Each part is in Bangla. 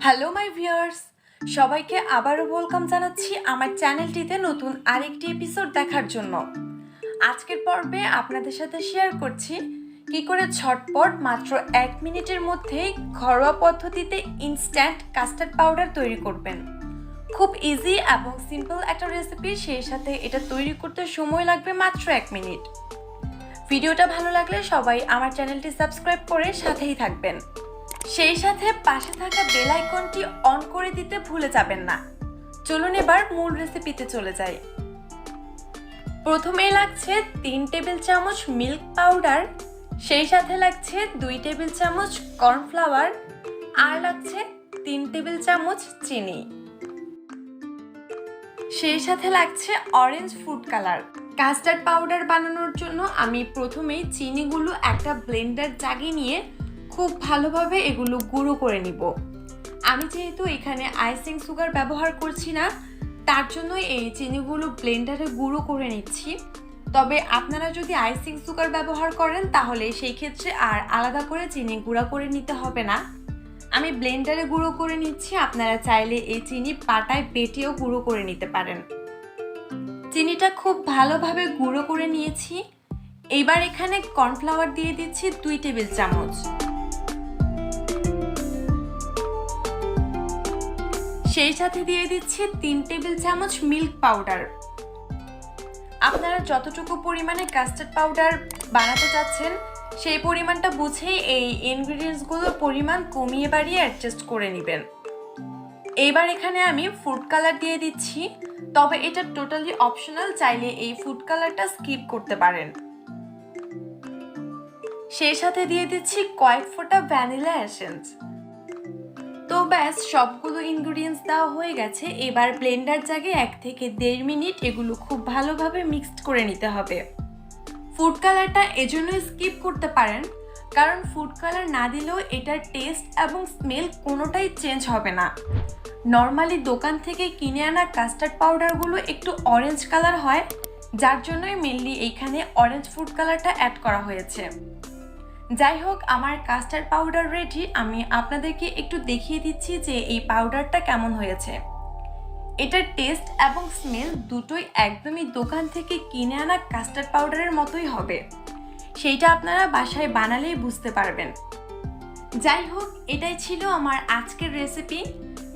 হ্যালো মাই ভিউয়ার্স, সবাইকে আবারও ওয়েলকাম জানাচ্ছি আমার চ্যানেলটিতে নতুন আরেকটি এপিসোড দেখার জন্য। আজকের পর্বে আপনাদের সাথে শেয়ার করছি কি করে ঝটপট মাত্র 1 মিনিটের মধ্যেই ঘরোয়া পদ্ধতিতে ইনস্ট্যান্ট কাস্টার্ড পাউডার তৈরি করবেন। খুব ইজি এবং সিম্পল একটা রেসিপি, সেই সাথে এটা তৈরি করতে সময় লাগবে মাত্র 1 মিনিট। ভিডিওটা ভালো লাগলে সবাই আমার চ্যানেলটি সাবস্ক্রাইব করে সাথেই থাকবেন, সেই সাথে পাশে থাকা বেল আইকনটি অন করে দিতে ভুলে যাবেন না। চলুন এবার মূল রেসিপিতে চলে যাই। প্রথমেই লাগছে 3 টেবিল চামচ মিল্ক পাউডার, সেই সাথে লাগছে 2 টেবিল চামচ কর্নফ্লাওয়ার, আর লাগছে 3 টেবিল চামচ চিনি, সেই সাথে লাগছে orange food colour. Custard powder বানানোর জন্য আমি প্রথমেই চিনিগুলো একটা ব্লেন্ডার জাগে নিয়ে খুব ভালোভাবে এগুলো গুঁড়ো করে নিব। আমি যেহেতু এখানে আইসিং সুগার ব্যবহার করছি না, তার জন্য এই চিনিগুলো ব্লেন্ডারে গুঁড়ো করে নিচ্ছি। তবে আপনারা যদি আইসিং সুগার ব্যবহার করেন তাহলে সেই ক্ষেত্রে আর আলাদা করে চিনি গুঁড়া করে নিতে হবে না। আমি ব্লেন্ডারে গুঁড়ো করে নিচ্ছি, আপনারা চাইলে এই চিনি পাটায় বেটেও গুঁড়ো করে নিতে পারেন। চিনিটা খুব ভালোভাবে গুঁড়ো করে নিয়েছি। এবার এখানে কর্নফ্লাওয়ার দিয়ে দিচ্ছি 2 টেবিল চামচ, সেই সাথে দিয়ে দিচ্ছি 3 টেবিল চামচ মিল্ক পাউডার। আপনারা যতটুকু পরিমাণে কাস্টার্ড পাউডার বানাতে চাচ্ছেন সেই পরিমাণটা বুঝেই এই ইনগ্রেডিয়েন্টসগুলোর পরিমাণ কমিয়ে বাড়িয়ে অ্যাডজাস্ট করে নেবেন। এইবার এখানে আমি ফুড কালার দিয়ে দিচ্ছি, তবে এটা টোটালি অপশনাল, চাইলে এই ফুড কালারটা স্কিপ করতে পারেন। সেই সাথে দিয়ে দিচ্ছি কয়েক ফোঁটা ভ্যানিলা এসেন্স। তো ব্যাস, সবগুলো ইনগ্রেডিয়েন্টস দেওয়া হয়ে গেছে। এবার ব্লেন্ডার জাগে 1 থেকে 1.5 মিনিট এগুলো খুব ভালোভাবে মিক্সড করে নিতে হবে। ফুড কালারটা এজন্যই স্কিপ করতে পারেন, কারণ ফুড কালার না দিলেও এটার টেস্ট এবং স্মেল কোনোটাই চেঞ্জ হবে না। নর্মালি দোকান থেকে কিনে আনা কাস্টার্ড পাউডারগুলো একটু অরেঞ্জ কালার হয়, যার জন্যই মেনলি এইখানে অরেঞ্জ ফুড কালারটা অ্যাড করা হয়েছে। যাই হোক, আমার কাস্টার্ড পাউডার রেডি। আমি আপনাদেরকে একটু দেখিয়ে দিচ্ছি যে এই পাউডারটা কেমন হয়েছে। এটার টেস্ট এবং স্মেল দুটোই একদমই দোকান থেকে কিনে আনা কাস্টার্ড পাউডারের মতোই হবে, সেইটা আপনারা বাসায় বানালেই বুঝতে পারবেন। যাই হোক, এটাই ছিল আমার আজকের রেসিপি।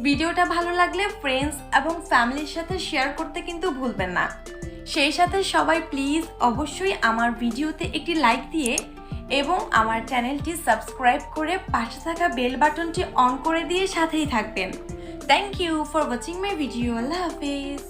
ভিডিওটা ভালো লাগলে ফ্রেন্ডস এবং ফ্যামিলির সাথে শেয়ার করতে কিন্তু ভুলবেন না। সেই সাথে সবাই প্লিজ অবশ্যই আমার ভিডিওতে একটি লাইক দিয়ে এবং আমার চ্যানেলটি সাবস্ক্রাইব করে পাশে থাকা বেল বাটনটি অন করে দিয়ে সাথেই থাকবেন। Thank you for watching my video. আল্লাহ হাফেজ।